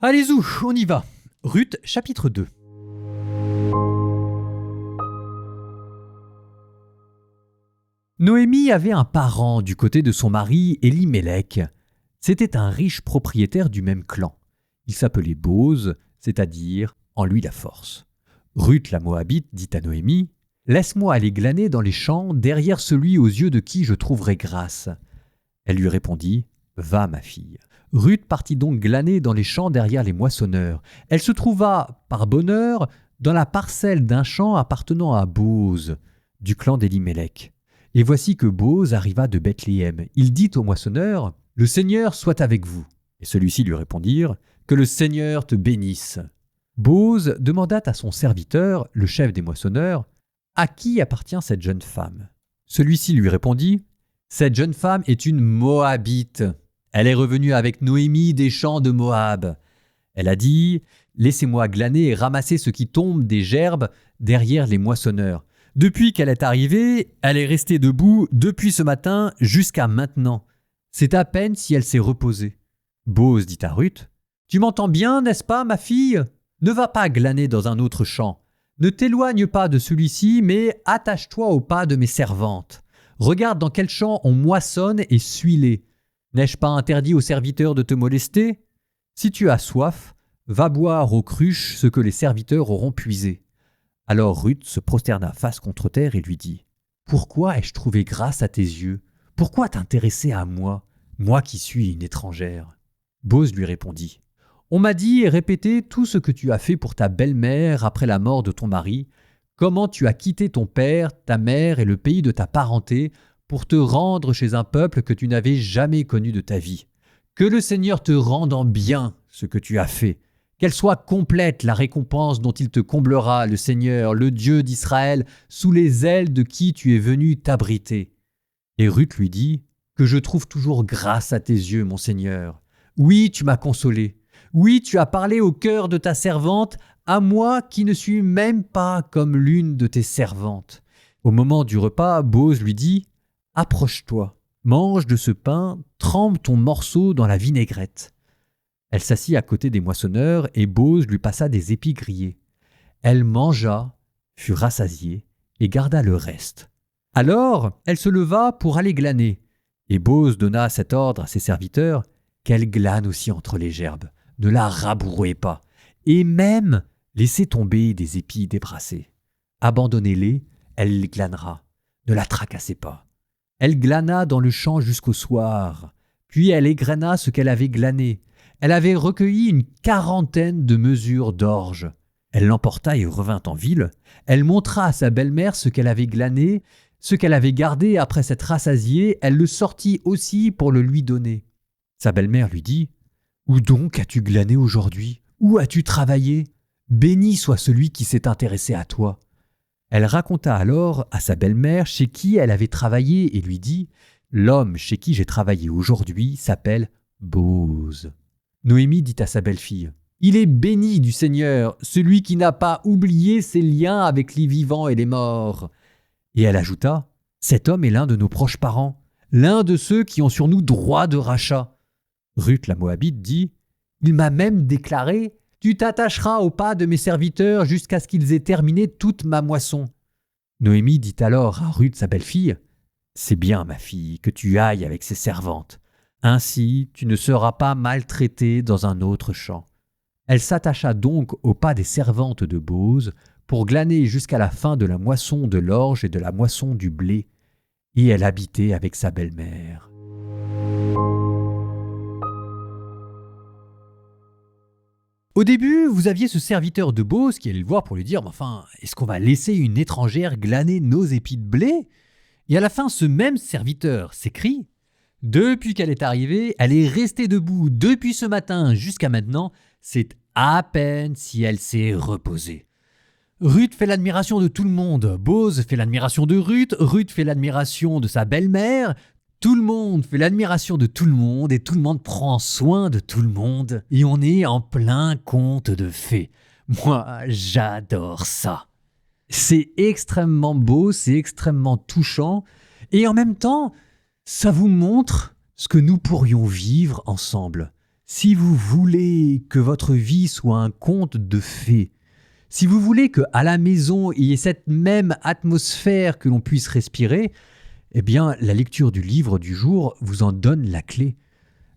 Allez zou, on y va. Ruth, chapitre 2. Noémie avait un parent du côté de son mari Élimélec. C'était un riche propriétaire du même clan. Il s'appelait Bose, c'est-à-dire en lui la force. Ruth la Moabite dit à Noémie « Laisse-moi aller glaner dans les champs derrière celui aux yeux de qui je trouverai grâce. » Elle lui répondit « Va ma fille. » Ruth partit donc glaner dans les champs derrière les moissonneurs. Elle se trouva, par bonheur, dans la parcelle d'un champ appartenant à Bose, du clan d'Élimélec. Et voici que Bose arriva de Bethléem. Il dit au moissonneur « Le Seigneur soit avec vous. » Et celui-ci lui répondirent « Que le Seigneur te bénisse. » Bose demanda à son serviteur, le chef des moissonneurs, « À qui appartient cette jeune femme ?» Celui-ci lui répondit « Cette jeune femme est une Moabite. Elle est revenue avec Noémie des champs de Moab. Elle a dit « Laissez-moi glaner et ramasser ce qui tombe des gerbes derrière les moissonneurs. » Depuis qu'elle est arrivée, elle est restée debout depuis ce matin jusqu'à maintenant. C'est à peine si elle s'est reposée. Bose dit à Ruth « Tu m'entends bien, n'est-ce pas, ma fille ? Ne va pas glaner dans un autre champ. Ne t'éloigne pas de celui-ci, mais attache-toi au pas de mes servantes. Regarde dans quel champ on moissonne et suis-les. N'ai-je pas interdit aux serviteurs de te molester ? Si tu as soif, va boire aux cruches ce que les serviteurs auront puisé. » Alors Ruth se prosterna face contre terre et lui dit « Pourquoi ai-je trouvé grâce à tes yeux ? Pourquoi t'intéresser à moi, moi qui suis une étrangère ?» Bose lui répondit « On m'a dit et répété tout ce que tu as fait pour ta belle-mère après la mort de ton mari, comment tu as quitté ton père, ta mère et le pays de ta parenté pour te rendre chez un peuple que tu n'avais jamais connu de ta vie. Que le Seigneur te rende en bien ce que tu as fait. Qu'elle soit complète la récompense dont il te comblera, le Seigneur, le Dieu d'Israël, sous les ailes de qui tu es venu t'abriter. » Et Ruth lui dit « Que je trouve toujours grâce à tes yeux, mon Seigneur. Oui, tu m'as consolé. Oui, tu as parlé au cœur de ta servante, à moi qui ne suis même pas comme l'une de tes servantes. » Au moment du repas, Bose lui dit « Approche-toi, mange de ce pain, trempe ton morceau dans la vinaigrette. » Elle s'assit à côté des moissonneurs et Bose lui passa des épis grillés. Elle mangea, fut rassasiée et garda le reste. Alors elle se leva pour aller glaner, et Bose donna cet ordre à ses serviteurs qu'elle glane aussi entre les gerbes, ne la rabrouez pas, et même laissez tomber des épis débrassés. Abandonnez-les, elle les glanera, ne la tracassez pas. Elle glana dans le champ jusqu'au soir, puis elle égrena ce qu'elle avait glané. Elle avait recueilli une 40aine de mesures d'orge. Elle l'emporta et revint en ville. Elle montra à sa belle-mère ce qu'elle avait glané, ce qu'elle avait gardé après s'être rassasiée. Elle le sortit aussi pour le lui donner. Sa belle-mère lui dit « Où donc as-tu glané aujourd'hui ? Où as-tu travaillé ? Béni soit celui qui s'est intéressé à toi. » Elle raconta alors à sa belle-mère chez qui elle avait travaillé et lui dit « L'homme chez qui j'ai travaillé aujourd'hui s'appelle Bose. » Noémie dit à sa belle-fille « Il est béni du Seigneur, celui qui n'a pas oublié ses liens avec les vivants et les morts. » Et elle ajouta « Cet homme est l'un de nos proches parents, l'un de ceux qui ont sur nous droit de rachat. » Ruth la Moabite dit « Il m'a même déclaré « Tu t'attacheras au pas de mes serviteurs jusqu'à ce qu'ils aient terminé toute ma moisson. » Noémie dit alors à Ruth sa belle-fille « C'est bien, ma fille, que tu ailles avec ses servantes. Ainsi, tu ne seras pas maltraitée dans un autre champ. » Elle s'attacha donc au pas des servantes de Bose pour glaner jusqu'à la fin de la moisson de l'orge et de la moisson du blé, et elle habitait avec sa belle-mère. Au début, vous aviez ce serviteur de Bose qui allait le voir pour lui dire « Enfin, est-ce qu'on va laisser une étrangère glaner nos épis de blé ?» Et à la fin, ce même serviteur s'écrie « Depuis qu'elle est arrivée, elle est restée debout depuis ce matin jusqu'à maintenant. C'est à peine si elle s'est reposée. » Ruth fait l'admiration de tout le monde. Bose fait l'admiration de Ruth. Ruth fait l'admiration de sa belle-mère. Tout le monde fait l'admiration de tout le monde et tout le monde prend soin de tout le monde. Et on est en plein conte de fées. Moi, j'adore ça. C'est extrêmement beau, c'est extrêmement touchant. Et en même temps, ça vous montre ce que nous pourrions vivre ensemble Si vous voulez que votre vie soit un conte de fées, si vous voulez qu'à la maison, il y ait cette même atmosphère que l'on puisse respirer, eh bien, la lecture du livre du jour vous en donne la clé.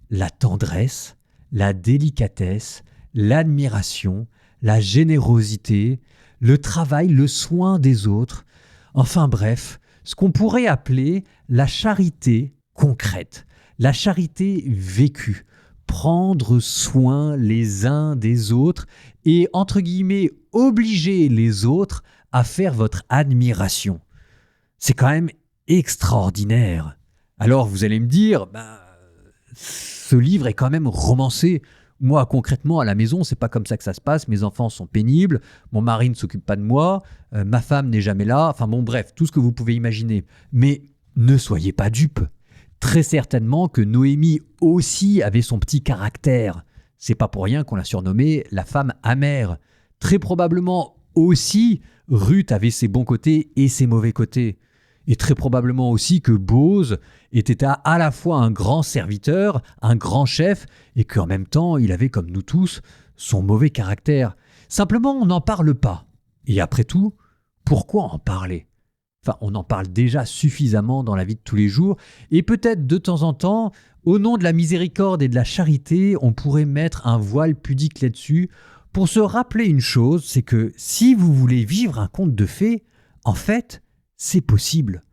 La tendresse, la délicatesse, l'admiration, la générosité, le travail, le soin des autres, enfin bref, ce qu'on pourrait appeler la charité concrète, la charité vécue, prendre soin les uns des autres et, entre guillemets, obliger les autres à faire votre admiration. C'est quand même extraordinaire. Alors vous allez me dire, ce livre est quand même romancé. Moi, concrètement, à la maison, c'est pas comme ça que ça se passe. Mes enfants sont pénibles, mon mari ne s'occupe pas de moi, ma femme n'est jamais là. Enfin bon, bref, tout ce que vous pouvez imaginer. Mais ne soyez pas dupes. Très certainement que Noémie aussi avait son petit caractère. C'est pas pour rien qu'on l'a surnommée la femme amère. Très probablement aussi, Ruth avait ses bons côtés et ses mauvais côtés. Et très probablement aussi que Boz était à la fois un grand serviteur, un grand chef, et qu'en même temps, il avait, comme nous tous, son mauvais caractère. Simplement, on n'en parle pas. Et après tout, pourquoi en parler ? Enfin, on en parle déjà suffisamment dans la vie de tous les jours, et peut-être de temps en temps, au nom de la miséricorde et de la charité, on pourrait mettre un voile pudique là-dessus pour se rappeler une chose, c'est que si vous voulez vivre un conte de fées, en fait, c'est possible.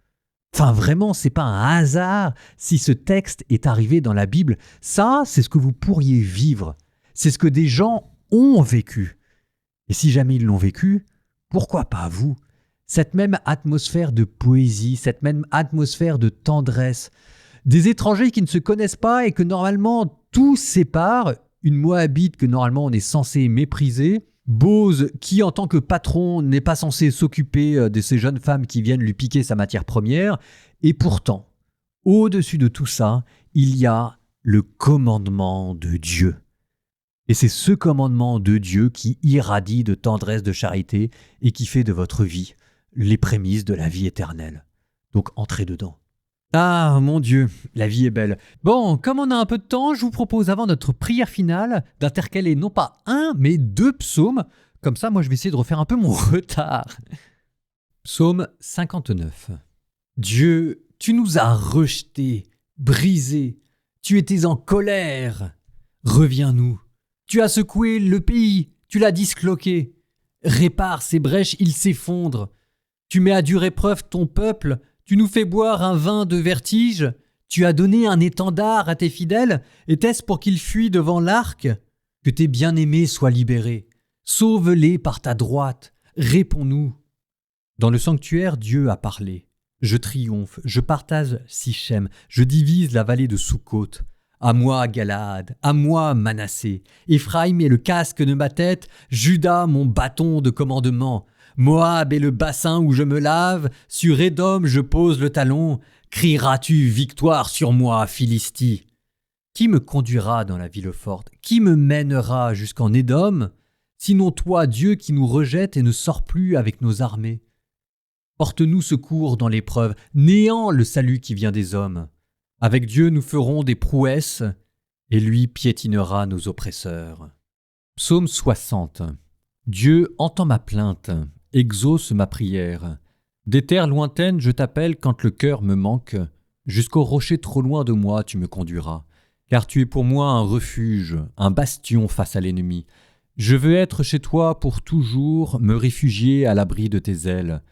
Enfin, vraiment, c'est pas un hasard si ce texte est arrivé dans la Bible. Ça, c'est ce que vous pourriez vivre. C'est ce que des gens ont vécu. Et si jamais ils l'ont vécu, pourquoi pas vous ? Cette même atmosphère de poésie, cette même atmosphère de tendresse. Des étrangers qui ne se connaissent pas et que normalement tout sépare. Une Moabite que normalement on est censé mépriser. Boz qui, en tant que patron, n'est pas censé s'occuper de ces jeunes femmes qui viennent lui piquer sa matière première. Et pourtant, au-dessus de tout ça, il y a le commandement de Dieu. Et c'est ce commandement de Dieu qui irradie de tendresse, de charité et qui fait de votre vie les prémices de la vie éternelle. Donc entrez dedans. Ah, mon Dieu, la vie est belle. Bon, comme on a un peu de temps, je vous propose avant notre prière finale d'intercaler non pas un, mais 2 psaumes. Comme ça, moi, je vais essayer de refaire un peu mon retard. Psaume 59. Dieu, tu nous as rejetés, brisés. Tu étais en colère. Reviens-nous. Tu as secoué le pays, tu l'as disloqué. Répare ses brèches, il s'effondre. Tu mets à dure épreuve ton peuple. Tu nous fais boire un vin de vertige, tu as donné un étendard à tes fidèles, était-ce pour qu'ils fuient devant l'arc ? Que tes bien-aimés soient libérés, sauve-les par ta droite, réponds-nous. Dans le sanctuaire, Dieu a parlé. Je triomphe, je partage Sichem, je divise la vallée de Soukot. À moi Galaad, à moi Manassé, Éphraïm est le casque de ma tête, Juda mon bâton de commandement. Moab est le bassin où je me lave, sur Édom je pose le talon. Crieras-tu victoire sur moi, Philistie ? Qui me conduira dans la ville forte ? Qui me mènera jusqu'en Édom ? Sinon toi, Dieu qui nous rejette et ne sort plus avec nos armées. Porte-nous secours dans l'épreuve, néant le salut qui vient des hommes. Avec Dieu nous ferons des prouesses, et lui piétinera nos oppresseurs. Psaume 60. Dieu entend ma plainte, exauce ma prière. Des terres lointaines je t'appelle quand le cœur me manque. Jusqu'au rocher trop loin de moi tu me conduiras. Car tu es pour moi un refuge, un bastion face à l'ennemi. Je veux être chez toi pour toujours, me réfugier à l'abri de tes ailes.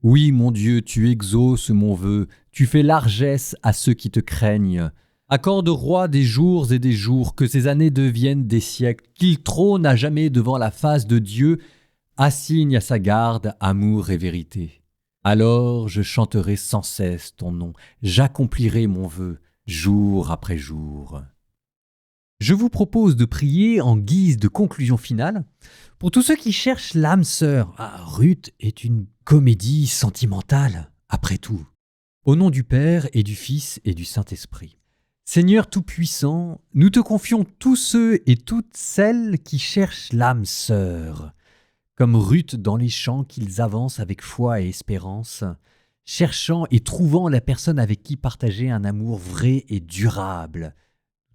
Oui, mon Dieu, tu exauces mon vœu, tu fais largesse à ceux qui te craignent. Accorde au roi des jours et des jours, que ces années deviennent des siècles, qu'il trône à jamais devant la face de Dieu, assigne à sa garde amour et vérité. Alors je chanterai sans cesse ton nom, j'accomplirai mon vœu, jour après jour. Je vous propose de prier en guise de conclusion finale pour tous ceux qui cherchent l'âme sœur. Ruth est une comédie sentimentale, après tout. Au nom du Père et du Fils et du Saint-Esprit. Seigneur Tout-Puissant, nous te confions tous ceux et toutes celles qui cherchent l'âme sœur, comme Ruth dans les champs qu'ils avancent avec foi et espérance, cherchant et trouvant la personne avec qui partager un amour vrai et durable.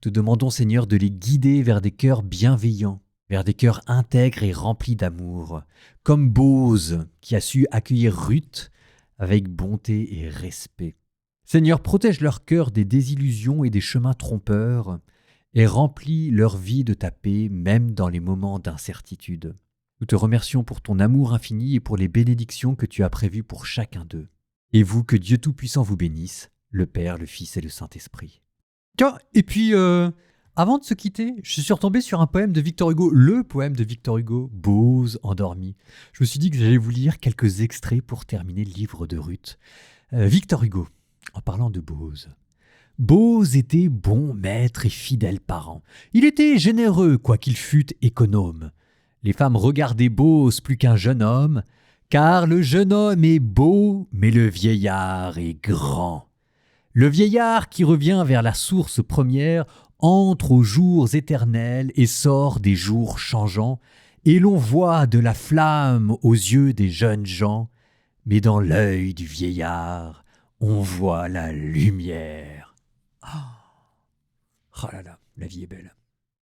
Te demandons, Seigneur, de les guider vers des cœurs bienveillants, vers des cœurs intègres et remplis d'amour, comme Bose qui a su accueillir Ruth avec bonté et respect. Seigneur, protège leur cœur des désillusions et des chemins trompeurs et remplis leur vie de ta paix, même dans les moments d'incertitude. Nous te remercions pour ton amour infini et pour les bénédictions que tu as prévues pour chacun d'eux. Et vous, que Dieu Tout-Puissant vous bénisse, le Père, le Fils et le Saint-Esprit. Tiens, et puis, avant de se quitter, je suis retombé sur un poème de Victor Hugo, le poème de Victor Hugo, Bose endormi. Je me suis dit que j'allais vous lire quelques extraits pour terminer le livre de Ruth. Victor Hugo, en parlant de Bose. Bose était bon maître et fidèle parent. Il était généreux, quoiqu'il fût économe. Les femmes regardaient Bose plus qu'un jeune homme, car le jeune homme est beau, mais le vieillard est grand. Le vieillard qui revient vers la source première entre aux jours éternels et sort des jours changeants, et l'on voit de la flamme aux yeux des jeunes gens, mais dans l'œil du vieillard, on voit la lumière. Oh là là, la vie est belle.